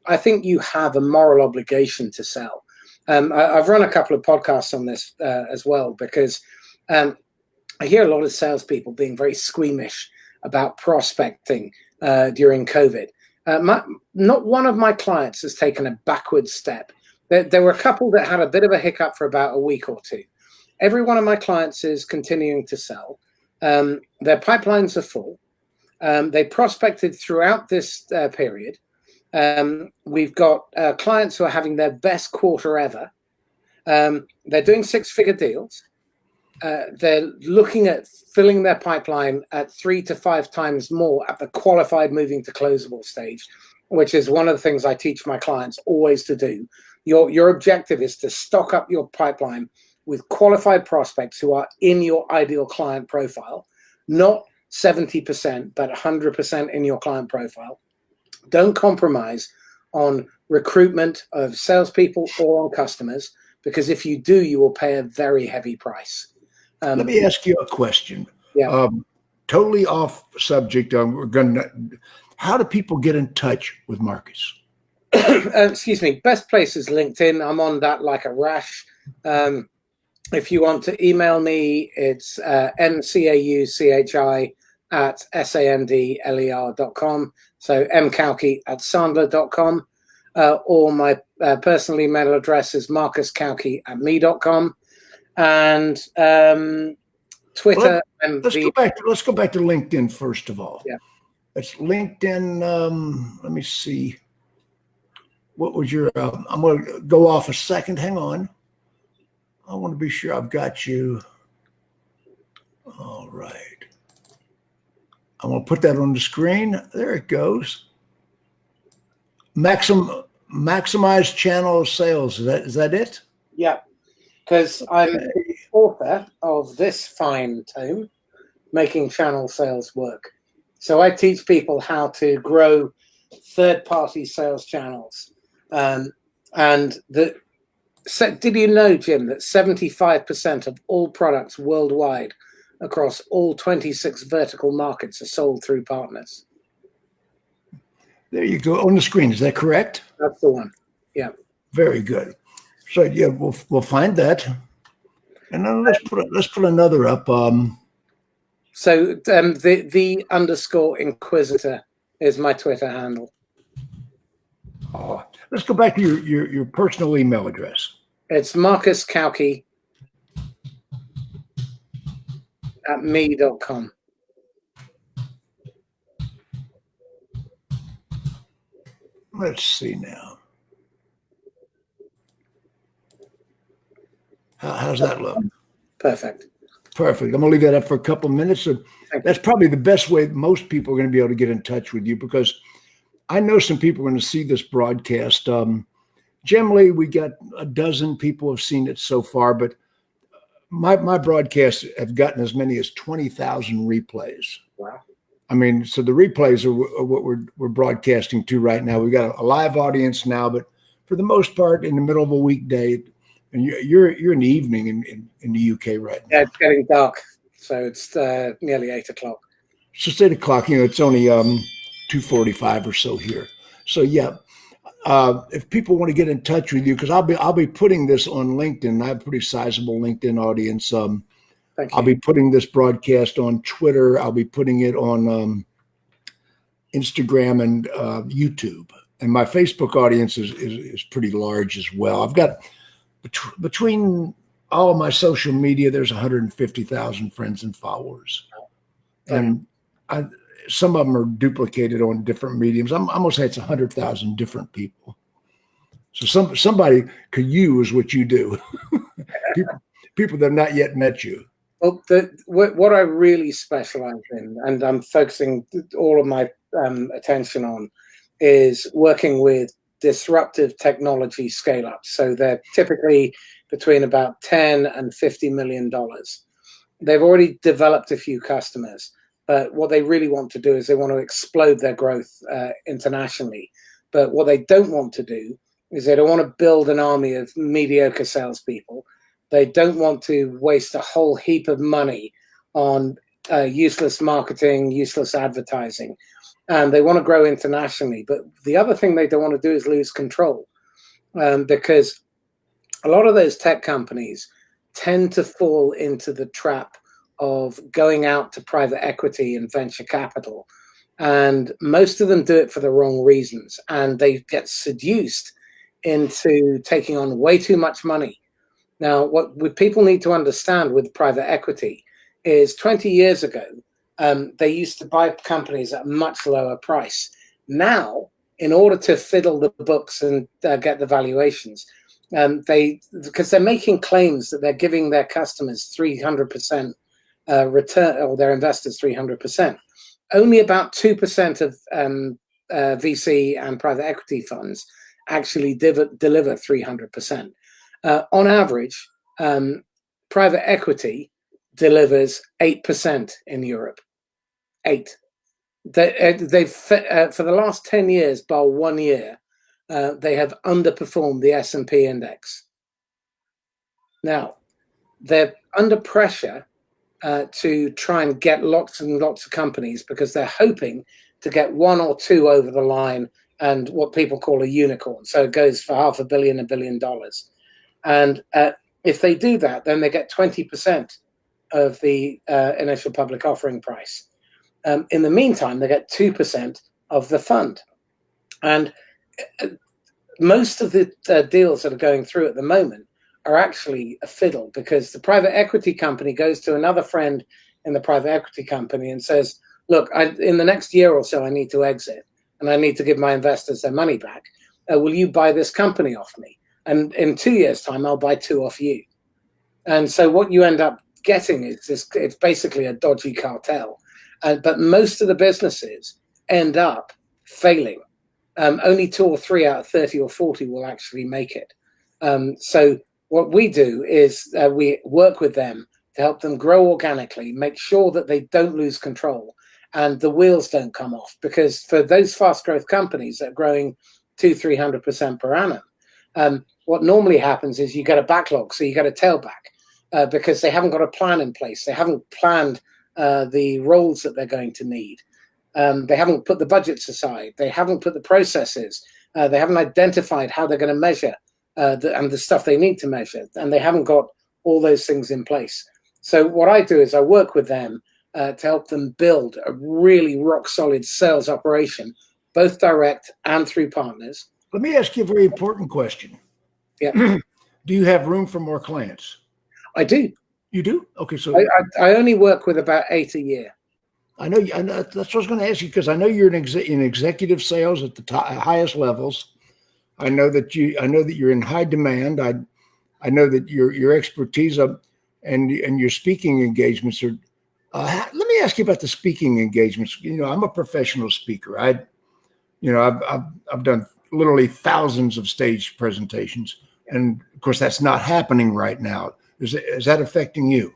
I think you have a moral obligation to sell. I've run a couple of podcasts on this as well, because I hear a lot of salespeople being very squeamish about prospecting during COVID. Not one of my clients has taken a backward step. There were a couple that had a bit of a hiccup for about a week or two. Every one of my clients is continuing to sell. Their pipelines are full. They prospected throughout this period. We've got clients who are having their best quarter ever. They're doing 6-figure deals. They're looking at filling their pipeline at 3 to 5 times more at the qualified moving to closable stage, which is one of the things I teach my clients always to do. Your objective is to stock up your pipeline with qualified prospects who are in your ideal client profile, not 70%, but 100% in your client profile. Don't compromise on recruitment of salespeople or on customers, because if you do, you will pay a very heavy price. Let me ask you a question. Yeah. Totally off subject. How do people get in touch with Marcus? Excuse me. Best place is LinkedIn. I'm on that like a rash. If you want to email me, it's mcauchi@sandler.com. So mcauchi@sandler.com. Or my personal email address is MarcusCauchi@me.com. And Twitter. Let's go back to LinkedIn first of all. Yeah. It's LinkedIn. Let me see. What was your? I'm going to go off a second. Hang on. I want to be sure I've got you. All right. I'm going to put that on the screen. There it goes. Maximize channel sales. Is that it? Yeah. Because I'm the author of this fine tome, Making Channel Sales Work. So I teach people how to grow third-party sales channels. Did you know, Jim, that 75% of all products worldwide across all 26 vertical markets are sold through partners? There you go on the screen. Is that correct? That's the one. Yeah. Very good. So yeah, we'll find that, and then let's put another up. So the _inquisitor is my Twitter handle. Let's go back to your personal email address. It's MarcusCauchi@me.com. Let's see now. How's that look? Perfect. Perfect. I'm going to leave that up for a couple of minutes. So that's probably the best way most people are going to be able to get in touch with you, because I know some people are going to see this broadcast. Generally, we got a dozen people have seen it so far, but my broadcasts have gotten as many as 20,000 replays. Wow. I mean, so the replays are what we're broadcasting to right now. We've got a live audience now, but for the most part, in the middle of a weekday, and you're in the evening in the UK right now. Yeah, it's getting dark, so it's nearly 8 o'clock. It's just 8 o'clock. You know, it's only 2:45 or so here. So yeah, if people want to get in touch with you, because I'll be putting this on LinkedIn. I have a pretty sizable LinkedIn audience. I'll be putting this broadcast on Twitter. I'll be putting it on Instagram and YouTube. And my Facebook audience is pretty large as well. I've got between all of my social media, there's 150,000 friends and followers, and some of them are duplicated on different mediums. I'm going to say it's 100,000 different people. So somebody could use what you do. people that have not yet met you. Well, what I really specialize in, and I'm focusing all of my attention on, is working with disruptive technology scale-ups. So they're typically between about $10 and $50 million. They've already developed a few customers, but what they really want to do is they want to explode their growth internationally. But what they don't want to do is they don't want to build an army of mediocre salespeople. They don't want to waste a whole heap of money on useless marketing, useless advertising. And they want to grow internationally. But the other thing they don't want to do is lose control, because a lot of those tech companies tend to fall into the trap of going out to private equity and venture capital. And most of them do it for the wrong reasons. And they get seduced into taking on way too much money. Now, what people need to understand with private equity is 20 years ago, they used to buy companies at a much lower price. Now, in order to fiddle the books and get the valuations, because they're making claims that they're giving their customers 300% return, or their investors 300%. Only about 2% of VC and private equity funds actually deliver 300%. On average, private equity delivers 8% in Europe. 8%. They've for the last 10 years, bar 1 year, they have underperformed the S&P index. Now, they're under pressure to try and get lots and lots of companies, because they're hoping to get 1 or 2 over the line and what people call a unicorn. So it goes for $500 million, $1 billion. And If they do that, then they get 20% of the initial public offering price. In the meantime, they get 2% of the fund. And most of the deals that are going through at the moment are actually a fiddle, because the private equity company goes to another friend in the private equity company and says, look, in the next year or so, I need to exit and I need to give my investors their money back. Will you buy this company off me? And in 2 years' time, I'll buy 2 off you. And so what you end up getting is this, it's basically a dodgy cartel. But most of the businesses end up failing. Only 2 or 3 out of 30 or 40 will actually make it. So what we do is we work with them to help them grow organically, make sure that they don't lose control and the wheels don't come off. Because for those fast growth companies that are growing 200-300% per annum, what normally happens is you get a backlog, so you get a tailback because they haven't got a plan in place. They haven't planned the roles that they're going to need. They haven't put the budgets aside. They haven't put the processes. They haven't identified how they're going to measure and the stuff they need to measure. And they haven't got all those things in place. So what I do is I work with them to help them build a really rock solid sales operation, both direct and through partners. Let me ask you a very important question. Yeah. Do you have room for more clients? I do. You do? Okay. So I only work with about 8 a year. I know that's what I was going to ask you, because I know you're in executive sales at the highest levels. I know that you're in high demand. I know that your expertise and your speaking engagements are. Let me ask you about the speaking engagements. I'm a professional speaker. I've done literally thousands of stage presentations, and of course that's not happening right now. Is that affecting you?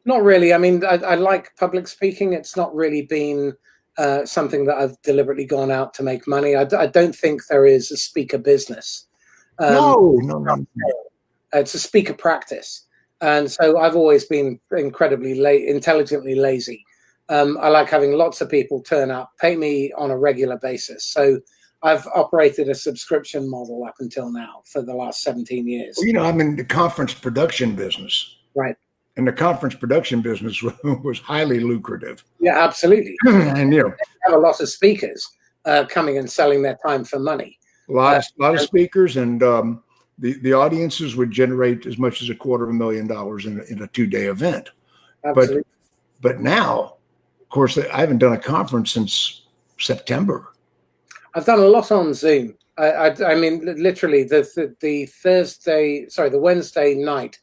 Not really. I mean, I like public speaking. It's not really been something that I've deliberately gone out to make money. I don't think there is a speaker business. No. It's a speaker practice. And so I've always been incredibly intelligently lazy. I like having lots of people turn up, pay me on a regular basis. So I've operated a subscription model up until now for the last 17 years. Well, I'm in the conference production business. Right. And the conference production business was highly lucrative. Yeah, absolutely. And have a lot of speakers coming and selling their time for money. A lot of speakers, and the audiences would generate as much as $250,000 in a 2-day event. Absolutely. But now, of course, I haven't done a conference since September. I've done a lot on Zoom. I mean, literally the Wednesday night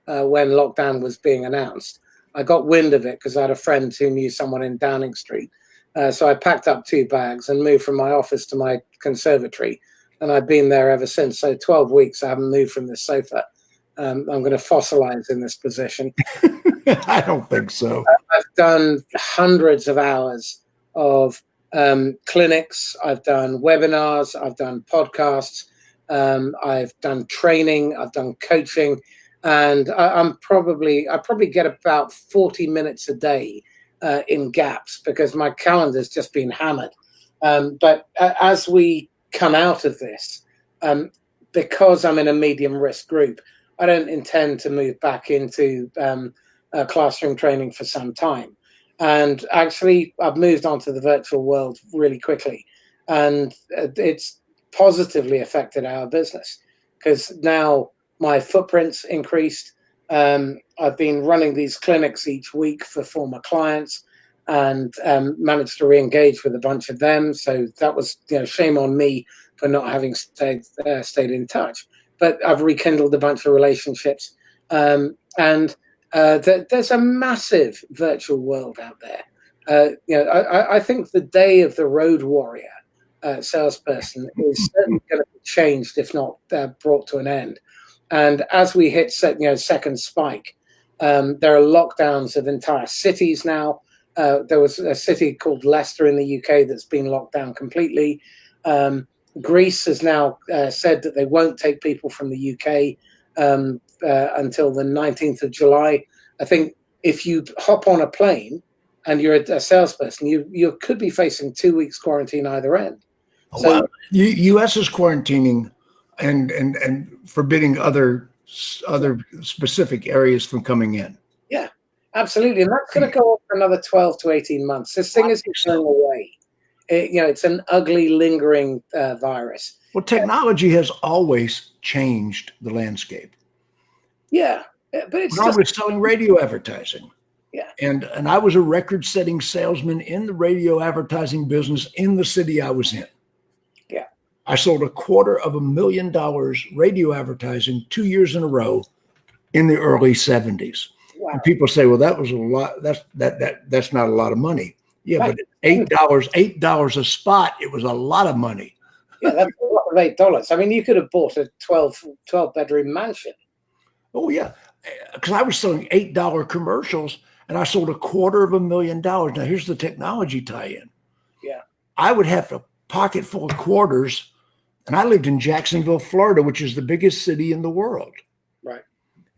when lockdown was being announced, I got wind of it because I had a friend who knew someone in Downing Street. So I packed up 2 bags and moved from my office to my conservatory. And I've been there ever since. So 12 weeks, I haven't moved from this sofa. I'm going to fossilize in this position. I don't think so. I've done hundreds of hours of clinics. I've done webinars. I've done podcasts. I've done training. I've done coaching. And I probably get about 40 minutes a day in gaps because my calendar's just been hammered. But as we come out of this, because I'm in a medium risk group, I don't intend to move back into classroom training for some time. And actually, I've moved on to the virtual world really quickly. And it's positively affected our business because now my footprint's increased. I've been running these clinics each week for former clients and managed to re-engage with a bunch of them. So that was, shame on me for not having stayed in touch. But I've rekindled a bunch of relationships. And there's a massive virtual world out there. I think the day of the road warrior salesperson is certainly going to be changed, if not brought to an end. And as we hit second spike, there are lockdowns of entire cities now. There was a city called Leicester in the UK that's been locked down completely. Greece has now said that they won't take people from the UK until the 19th of July. I think if you hop on a plane and you're a salesperson, you could be facing 2 weeks quarantine either end. So, wow. U.S. is quarantining and forbidding other other specific areas from coming in. Yeah, absolutely. And that's going to go on for another 12 to 18 months. This thing isn't going away. It's an ugly, lingering virus. Well, technology has always changed the landscape. Yeah, but it's when I was selling radio advertising. Yeah. And I was a record-setting salesman in the radio advertising business in the city I was in. Yeah. I sold $250,000 radio advertising 2 years in a row in the early 70s. Wow. And people say, well, that was a lot. That's not a lot of money. Yeah, but $8 a spot, it was a lot of money. Yeah, that's a lot of $8. I mean, you could have bought a 12-bedroom mansion. Oh, yeah. Because I was selling $8 commercials and I sold $250,000. Now, here's the technology tie-in. Yeah. I would have a pocket full of quarters, and I lived in Jacksonville, Florida, which is the biggest city in the world. Right.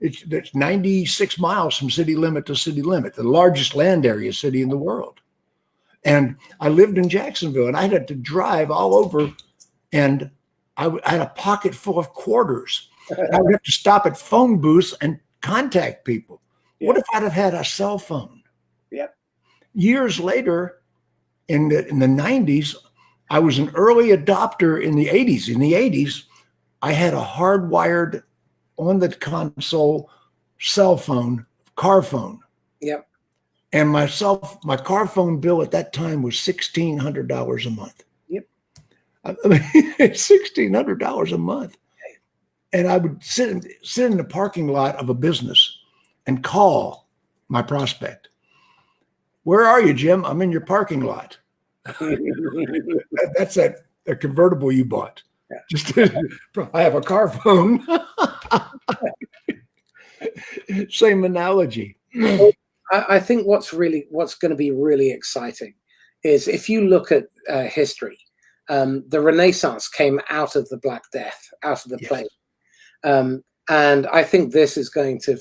It's 96 miles from city limit to city limit, the largest land area city in the world. And I lived in Jacksonville, and I had to drive all over, and I had a pocket full of quarters. And I would have to stop at phone booths and contact people. Yeah. What if I'd have had a cell phone? Yep. Years later, in the 90s, I was an early adopter in the 80s. In the 80s, I had a hardwired on the console cell phone, car phone. Yep. And my car phone bill at that time was $1,600 a month. Yep. I mean, $1,600 a month. And I would sit in the parking lot of a business and call my prospect. Where are you, Jim? I'm in your parking lot. That's a convertible you bought. Yeah. Just I have a car phone. Same analogy. I think what's going to be really exciting is if you look at history, the Renaissance came out of the Black Death, out of the plague. And I think this is going to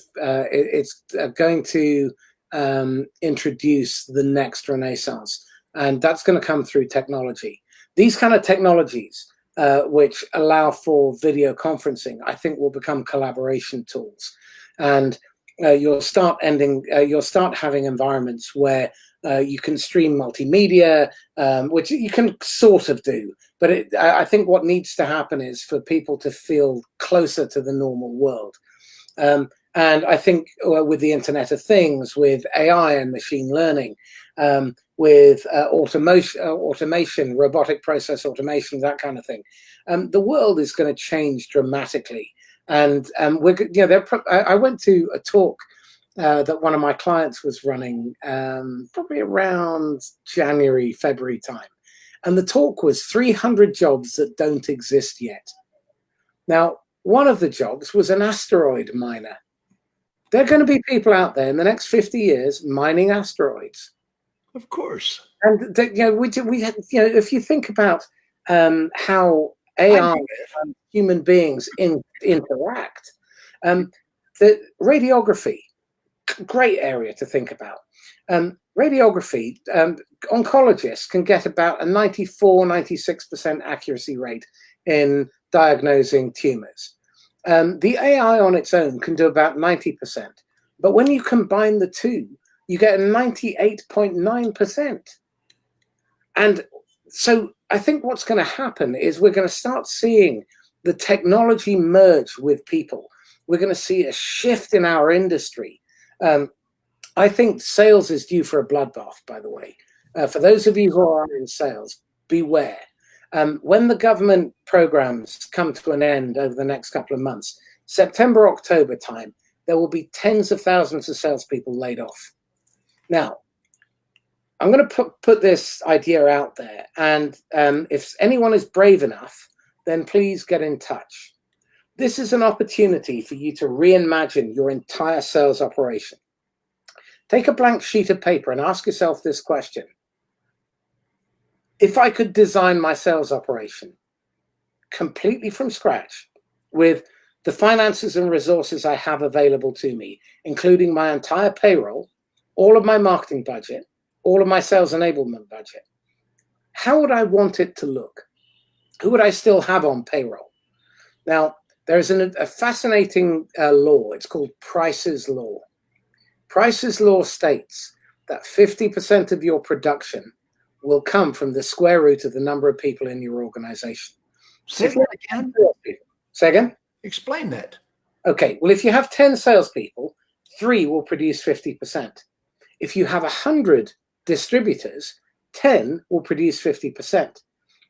introduce the next Renaissance, and that's going to come through technology. These kind of technologies, which allow for video conferencing, I think will become collaboration tools, and you'll start having environments where you can stream multimedia, which you can sort of do. But I think what needs to happen is for people to feel closer to the normal world. And I think with the Internet of Things, with AI and machine learning, with automation, robotic process automation, that kind of thing, the world is going to change dramatically. And I went to a talk that one of my clients was running probably around January, February time. And the talk was 300 jobs that don't exist yet. Now, one of the jobs was an asteroid miner. There are going to be people out there in the next 50 years mining asteroids. Of course. And if you think about how AI and human beings interact, the radiography, great area to think about. Radiography, oncologists can get about a 96% accuracy rate in diagnosing tumors. The AI on its own can do about 90%. But when you combine the two, you get a 98.9%. And so I think what's going to happen is we're going to start seeing the technology merge with people. We're going to see a shift in our industry. I think sales is due for a bloodbath, by the way. For those of you who are in sales, beware. When the government programs come to an end over the next couple of months, September, October time, there will be tens of thousands of salespeople laid off. Now, I'm going to put this idea out there, and if anyone is brave enough, then please get in touch. This is an opportunity for you to reimagine your entire sales operation. Take a blank sheet of paper and ask yourself this question. If I could design my sales operation completely from scratch with the finances and resources I have available to me, including my entire payroll, all of my marketing budget, all of my sales enablement budget, how would I want it to look? Who would I still have on payroll? Now, there is a fascinating law. It's called Price's Law. Price's Law states that 50% of your production will come from the square root of the number of people in your organization. Say that again. Say again? Explain that. Okay, well, if you have 10 salespeople, 3 will produce 50%. If you have 100 distributors, 10 will produce 50%.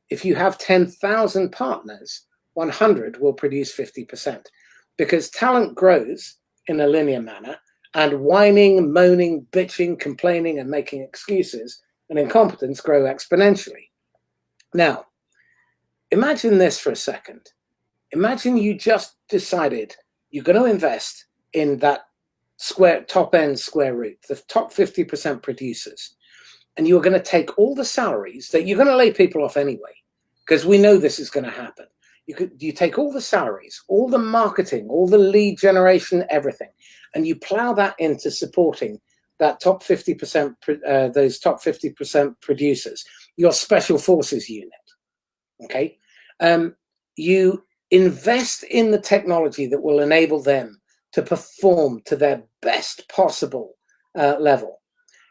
If you have 10,000 partners, 100 will produce 50%. Because talent grows in a linear manner, and whining, moaning, bitching, complaining, and making excuses and incompetence grow exponentially. Now, imagine this for a second. Imagine you just decided you're going to invest in that top end square root, the top 50% producers, and you're going to take all the salaries that you're going to lay people off anyway, because we know this is going to happen. You take all the salaries, all the marketing, all the lead generation, everything, and you plow that into supporting that top 50%, those top 50% producers, your special forces unit. Okay, you invest in the technology that will enable them to perform to their best possible level.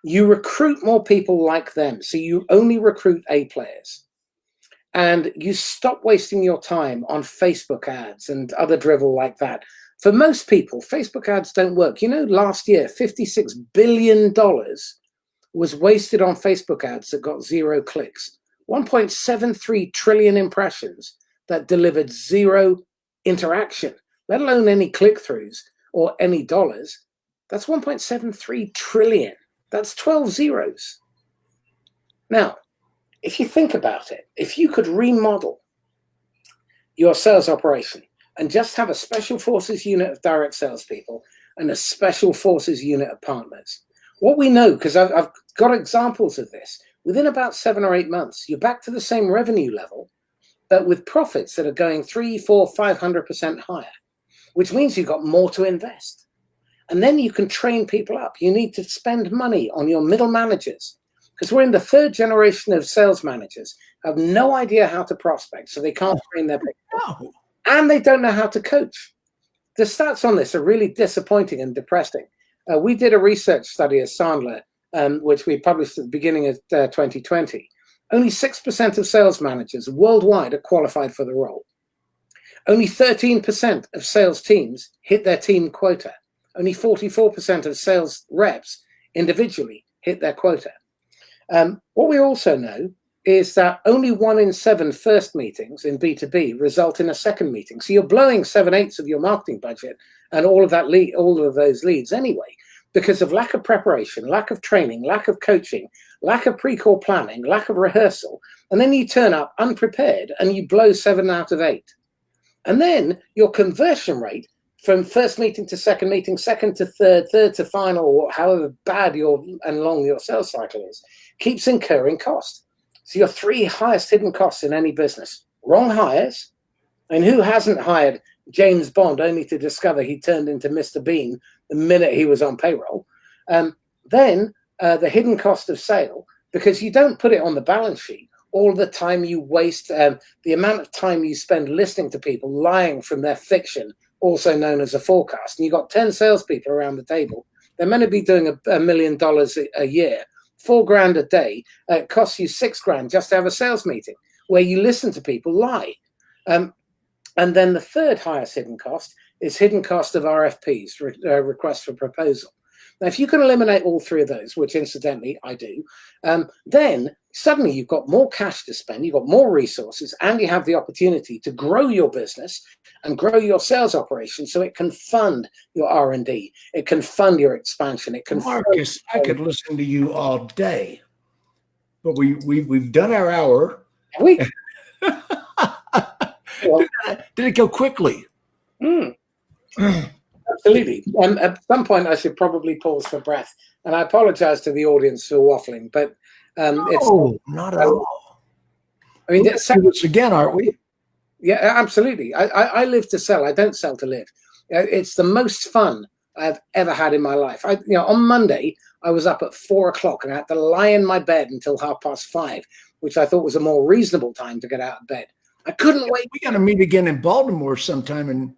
You recruit more people like them, so you only recruit A players. And you stop wasting your time on Facebook ads and other drivel like that. For most people, Facebook ads don't work. You know, last year, $56 billion was wasted on Facebook ads that got 0 clicks. 1.73 trillion impressions that delivered 0 interaction, let alone any click-throughs or any dollars. That's 1.73 trillion. That's 12 zeros. Now, if you think about it, if you could remodel your sales operation and just have a special forces unit of direct salespeople and a special forces unit of partners, what we know, because I've got examples of this, within about 7 or 8 months, you're back to the same revenue level, but with profits that are going 3, 4, 500% higher, which means you've got more to invest. And then you can train people up. You need to spend money on your middle managers, because we're in the 3rd generation of sales managers who have no idea how to prospect, so they can't train their people. No. And they don't know how to coach. The stats on this are really disappointing and depressing. We did a research study as Sandler, which we published at the beginning of 2020. Only 6% of sales managers worldwide are qualified for the role. Only 13% of sales teams hit their team quota. Only 44% of sales reps individually hit their quota. What we also know is that only 1 in 7 first meetings in B2B result in a second meeting. So you're blowing 7/8 of your marketing budget and all of those leads anyway, because of lack of preparation, lack of training, lack of coaching, lack of pre-call planning, lack of rehearsal. And then you turn up unprepared and you blow 7 out of 8. And then your conversion rate from first meeting to second meeting, second to third, third to final, or however bad and long your sales cycle is, keeps incurring cost. So your 3 highest hidden costs in any business: wrong hires, and who hasn't hired James Bond only to discover he turned into Mr. Bean the minute he was on payroll? Then the hidden cost of sale, because you don't put it on the balance sheet. All the time you waste, the amount of time you spend listening to people lying from their fiction, also known as a forecast. And you've got 10 salespeople around the table. They're meant to be doing $1 million a year, $4,000 a day. It costs you $6,000 just to have a sales meeting where you listen to people lie. And then the 3rd highest hidden cost is hidden cost of RFPs, requests for proposal. Now, if you can eliminate all 3 of those, which incidentally I do, then suddenly you've got more cash to spend, you've got more resources, and you have the opportunity to grow your business and grow your sales operation so it can fund your R&D, it can fund your expansion. It can. Marcus, I could listen to you all day, but we've done our hour. Have we? Did it go quickly? Absolutely. At some point, I should probably pause for breath. And I apologize to the audience for waffling, but no, not at all. I mean, let's do this again, aren't we? Yeah, absolutely. I live to sell. I don't sell to live. It's the most fun I've ever had in my life. On Monday, I was up at 4 o'clock and I had to lie in my bed until 5:30, which I thought was a more reasonable time to get out of bed. I couldn't wait. We got to meet again in Baltimore sometime in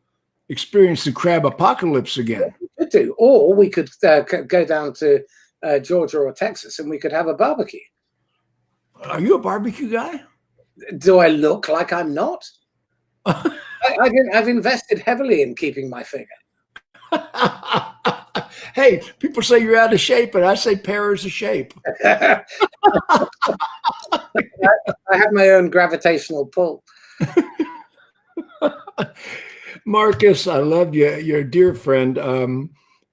experience the crab apocalypse again. We could do, or we could go down to Georgia or Texas, and we could have a barbecue. Are you a barbecue guy? Do I look like I'm not? I've invested heavily in keeping my figure. Hey, people say you're out of shape, and I say pear is a shape. I have my own gravitational pull. Marcus, I love you. You're a dear friend.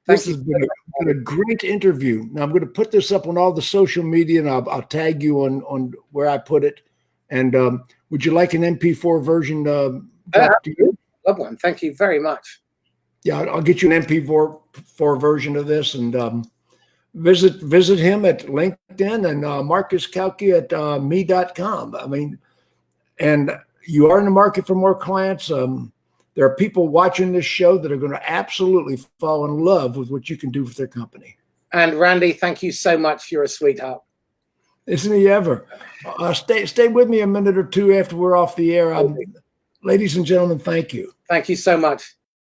This has been a great interview. Now I'm going to put this up on all the social media, and I'll tag you on where I put it. And would you like an MP4 version? Dropped to you? Love one. Thank you very much. Yeah, I'll get you an MP4 version of this, and visit him at LinkedIn and MarcusCauchi at me.com. I mean, and you are in the market for more clients. There are people watching this show that are going to absolutely fall in love with what you can do with their company. And Randy, thank you so much. You're a sweetheart. Isn't he ever? Stay with me a minute or two after we're off the air. Ladies and gentlemen, thank you. Thank you so much.